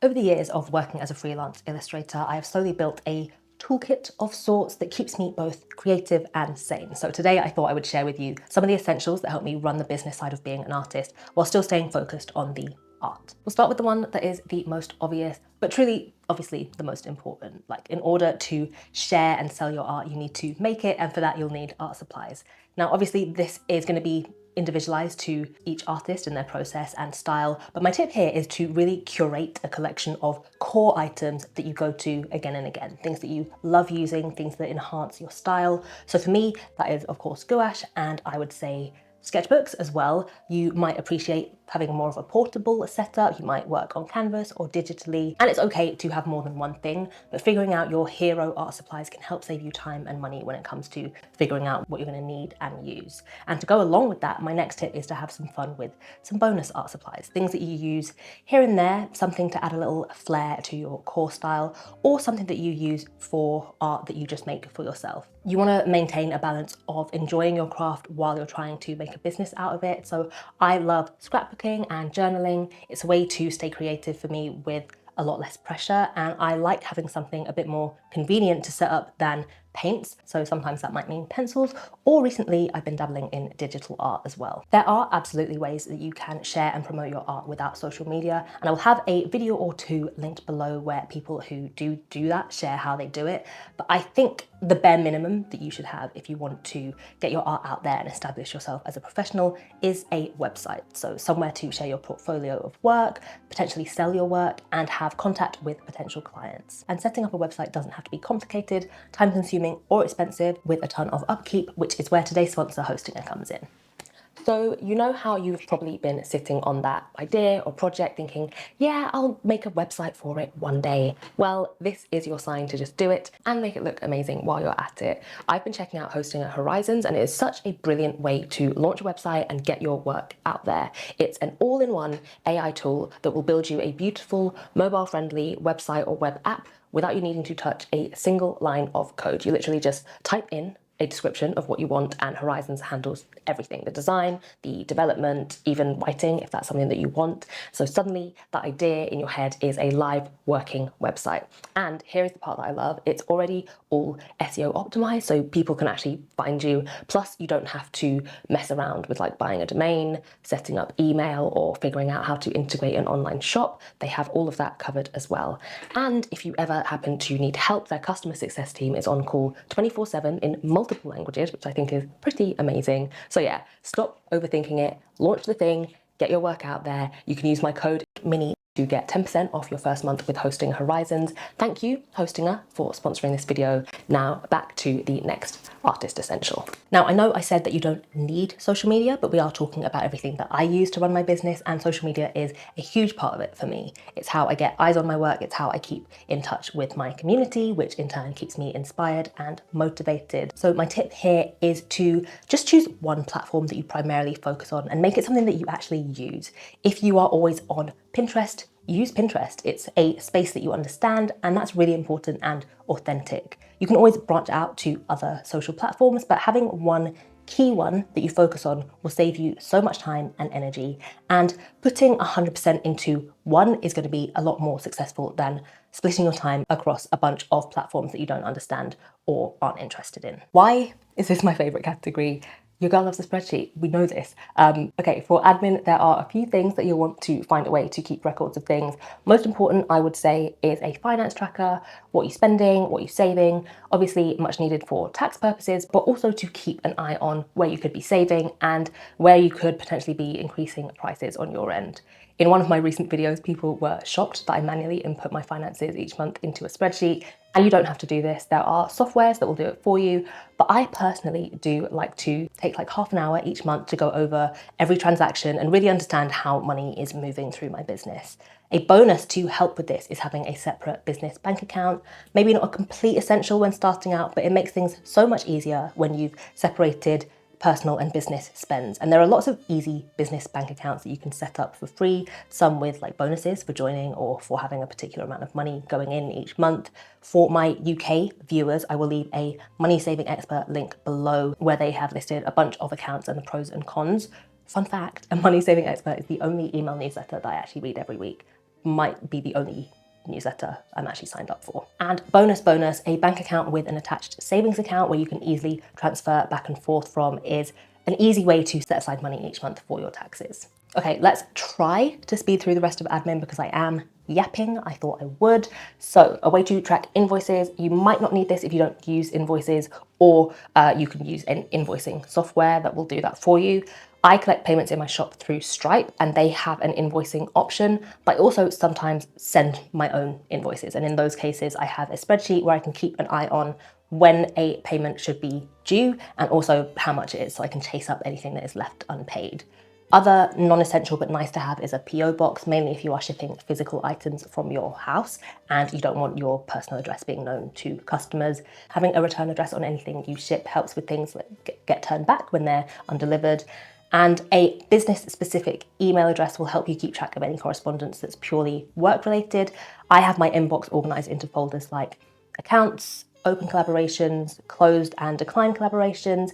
Over the years of working as a freelance illustrator, I have slowly built a toolkit of sorts that keeps me both creative and sane. So today I thought I would share with you some of the essentials that help me run the business side of being an artist while still staying focused on the art. We'll start with the one that is the most obvious, but truly, obviously, the most important. Like, in order to share and sell your art, you need to make it, and for that you'll need art supplies. Now, obviously, this is going to be individualized to each artist and their process and style. But my tip here is to really curate a collection of core items that you go to again and again. Things that you love using, things that enhance your style. So for me, that is of course gouache, and I would say sketchbooks as well. You might appreciate having more of a portable setup. You might work on canvas or digitally, and it's okay to have more than one thing, but figuring out your hero art supplies can help save you time and money when it comes to figuring out what you're going to need and use. And to go along with that, my next tip is to have some fun with some bonus art supplies, things that you use here and there, something to add a little flair to your core style, or something that you use for art that you just make for yourself. You want to maintain a balance of enjoying your craft while you're trying to make a business out of it. So I love scrapbooking and journaling. It's a way to stay creative for me with a lot less pressure, and I like having something a bit more convenient to set up than paints. So sometimes that might mean pencils, or recently I've been dabbling in digital art as well. There are absolutely ways that you can share and promote your art without social media, and I will have a video or two linked below where people who do that share how they do it. But I think the bare minimum that you should have if you want to get your art out there and establish yourself as a professional is a website. So somewhere to share your portfolio of work, potentially sell your work, and have contact with potential clients. And setting up a website doesn't have to be complicated, time-consuming, or expensive, with a ton of upkeep, which is where today's sponsor, Hostinger, comes in. So you know how you've probably been sitting on that idea or project thinking, yeah, I'll make a website for it one day. Well, this is your sign to just do it and make it look amazing while you're at it. I've been checking out Hostinger Horizons, and it is such a brilliant way to launch a website and get your work out there. It's an all-in-one AI tool that will build you a beautiful, mobile-friendly website or web app without you needing to touch a single line of code. You literally just type in a description of what you want, and Horizons handles everything: the design, the development, even writing if that's something that you want. So suddenly that idea in your head is a live working website. And here is the part that I love: it's already all SEO optimized, so people can actually find you. Plus you don't have to mess around with like buying a domain, setting up email, or figuring out how to integrate an online shop. They have all of that covered as well. And if you ever happen to need help, their customer success team is on call 24/7 in multiple languages, which I think is pretty amazing. So yeah, stop overthinking it, launch the thing, get your work out there. You can use my code MINI to get 10% off your first month with Hostinger Horizons. Thank you, Hostinger, for sponsoring this video. Now back to the next artist essential. Now, I know I said that you don't need social media, but we are talking about everything that I use to run my business, and social media is a huge part of it for me. It's how I get eyes on my work. It's how I keep in touch with my community, which in turn keeps me inspired and motivated. So my tip here is to just choose one platform that you primarily focus on and make it something that you actually use. If you are always on Pinterest, use Pinterest. It's a space that you understand, and that's really important and authentic. You can always branch out to other social platforms, but having one key one that you focus on will save you so much time and energy. And putting 100% into one is going to be a lot more successful than splitting your time across a bunch of platforms that you don't understand or aren't interested in. Why is this my favorite category? Your girl loves a spreadsheet, we know this. Okay, for admin, there are a few things that you'll want to find a way to keep records of things. Most important, I would say, is a finance tracker: what you're spending, what you're saving, obviously much needed for tax purposes, but also to keep an eye on where you could be saving and where you could potentially be increasing prices on your end. In one of my recent videos, people were shocked that I manually input my finances each month into a spreadsheet. And you don't have to do this. There are softwares that will do it for you. But I personally do like to take like half an hour each month to go over every transaction and really understand how money is moving through my business. A bonus to help with this is having a separate business bank account. Maybe not a complete essential when starting out, but it makes things so much easier when you've separated personal and business spends. And there are lots of easy business bank accounts that you can set up for free, some with like bonuses for joining or for having a particular amount of money going in each month. For my UK viewers, I will leave a money saving expert link below where they have listed a bunch of accounts and the pros and cons. Fun fact, a money saving expert is the only email newsletter that I actually read every week. Might be the only newsletter I'm actually signed up for. And bonus, a bank account with an attached savings account where you can easily transfer back and forth from is an easy way to set aside money each month for your taxes. Okay, let's try to speed through the rest of admin because I am yapping. I thought I would. So a way to track invoices. You might not need this if you don't use invoices, or you can use an invoicing software that will do that for you. I collect payments in my shop through Stripe and they have an invoicing option, but I also sometimes send my own invoices. And in those cases, I have a spreadsheet where I can keep an eye on when a payment should be due and also how much it is, so I can chase up anything that is left unpaid. Other non-essential but nice to have is a PO box, mainly if you are shipping physical items from your house and you don't want your personal address being known to customers. Having a return address on anything you ship helps with things that get turned back when they're undelivered. And a business-specific email address will help you keep track of any correspondence that's purely work-related. I have my inbox organized into folders like accounts, open collaborations, closed and declined collaborations,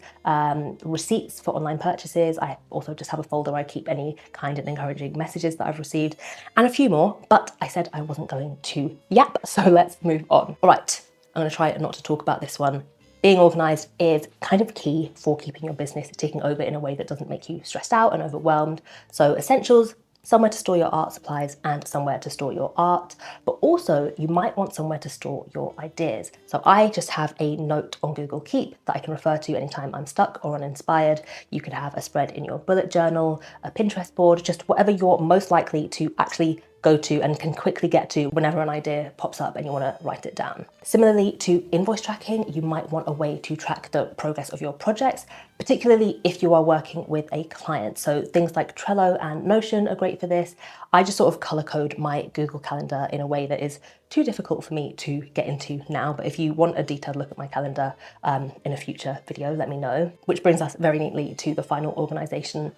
receipts for online purchases. I also just have a folder where I keep any kind and encouraging messages that I've received, and a few more, but I said I wasn't going to yap, so let's move on. All right, I'm gonna try not to talk about this one. Being organized is kind of key for keeping your business ticking over in a way that doesn't make you stressed out and overwhelmed. So essentials: somewhere to store your art supplies and somewhere to store your art, but also you might want somewhere to store your ideas. So I just have a note on Google Keep that I can refer to anytime I'm stuck or uninspired. You could have a spread in your bullet journal, a Pinterest board, just whatever you're most likely to actually go to and can quickly get to whenever an idea pops up and you want to write it down. Similarly to invoice tracking, you might want a way to track the progress of your projects, particularly if you are working with a client. So things like Trello and Notion are great for this. I just sort of color code my Google Calendar in a way that is too difficult for me to get into now, but if you want a detailed look at my calendar in a future video, let me know. Which brings us very neatly to the final organization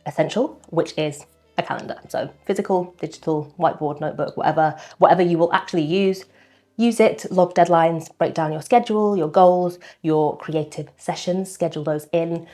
essential, which is a calendar. So physical, digital, whiteboard, notebook, whatever you will actually use it, log deadlines, break down your schedule, your goals, your creative sessions, schedule those in.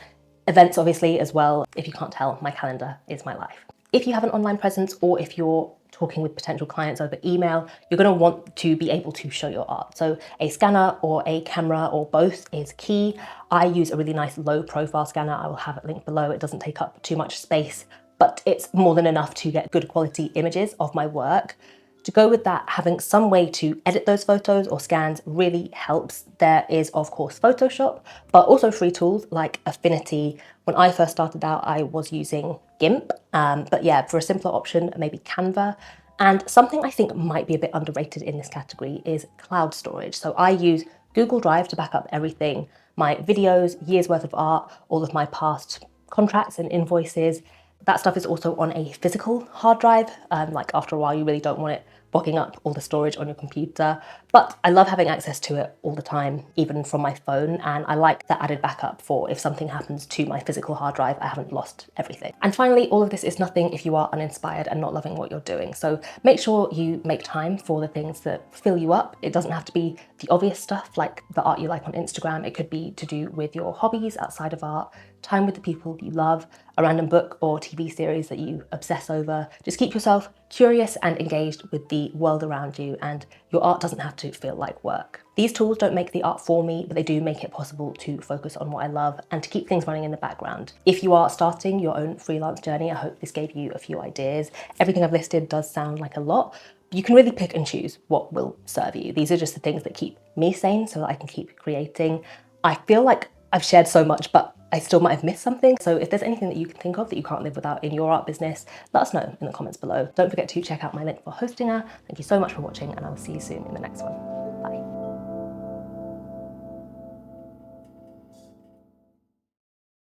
Events obviously as well. If you can't tell, my calendar is my life. If you have an online presence or if you're talking with potential clients over email, you're going to want to be able to show your art. So a scanner or a camera or both is key. I use a really nice low profile scanner. I will have it linked below. It doesn't take up too much space, but it's more than enough to get good quality images of my work. To go with that, having some way to edit those photos or scans really helps. There is, of course, Photoshop, but also free tools like Affinity. When I first started out, I was using GIMP, but yeah, for a simpler option, maybe Canva. And something I think might be a bit underrated in this category is cloud storage. So I use Google Drive to back up everything, my videos, years worth of art, all of my past contracts and invoices. That stuff is also on a physical hard drive. Like after a while, you really don't want it bogging up all the storage on your computer. But I love having access to it all the time, even from my phone. And I like that added backup for if something happens to my physical hard drive, I haven't lost everything. And finally, all of this is nothing if you are uninspired and not loving what you're doing. So make sure you make time for the things that fill you up. It doesn't have to be the obvious stuff like the art you like on Instagram. It could be to do with your hobbies outside of art, time with the people you love, a random book or TV series that you obsess over. Just keep yourself curious and engaged with the world around you, and your art doesn't have to feel like work. These tools don't make the art for me, but they do make it possible to focus on what I love and to keep things running in the background. If you are starting your own freelance journey, I hope this gave you a few ideas. Everything I've listed does sound like a lot. You can really pick and choose what will serve you. These are just the things that keep me sane so that I can keep creating. I feel like I've shared so much, but I still might have missed something. So if there's anything that you can think of that you can't live without in your art business, let us know in the comments below. Don't forget to check out my link for Hostinger. Thank you so much for watching, and I will see you soon in the next one.